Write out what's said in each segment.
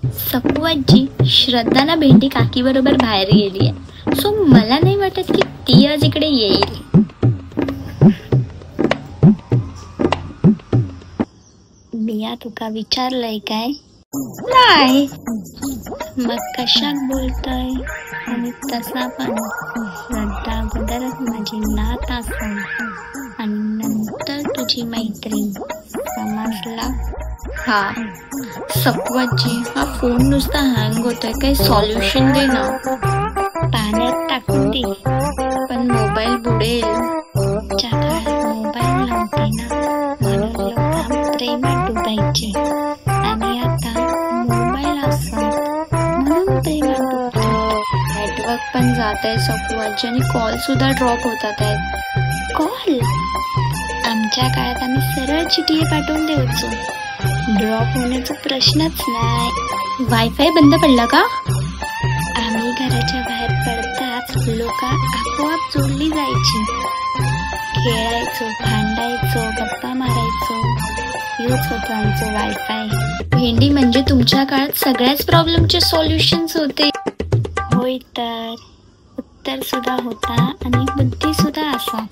सकुवाची श्रद्धाला भेंडी काकी बरोबर बाहेर गेली आहे, सो मला नाही वाटत की ती आज इकडे येईल. बिया तुका विचारलंय काय? नाही. मग कशाक बोलतय? आणि तसा पण श्रद्धा अगोदरच माझी नात असून आणि नंतर तुझी मैत्रीण, समजला? हा सकुवाची, हा फोन नुसता हँग होतोय, काही सॉल्युशन दे ना. पाण्यात टाकून दे, पण मोबाईल बुडेल. च्या काळात मोबाईल नव्हते ना, म्हणून लोक प्रेमात डुबायचे, आणि आता मोबाईल असतात म्हणून प्रेमात डुबतात. नेटवर्क पण जात आहे सकुवाची, आणि कॉल सुद्धा ड्रॉप होतात आहेत. कॉल? आमच्या काळात आम्ही सरळ चिठी पाठवून द्यायचो, ड्रॉप होण्याचा प्रश्नच नाही. वायफाय बंद पडला का? आम्ही घराच्या बाहेर पडताच लोक आपोआप जोडली जायची. खेळायचो, भांडायचो, गप्पा मारायचो, हेच होतं आमचं वायफाय. भेंडी म्हणजे तुमच्या काळात सगळ्याच प्रॉब्लेमचे सॉल्युशन्स होते. होय तर उत्तर सुद्धा होता आणि बुद्धी सुद्धा असा.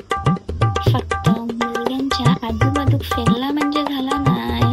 फक्त मुलग्यांच्या आजूबाजू फिरला म्हणजे झाला नाही.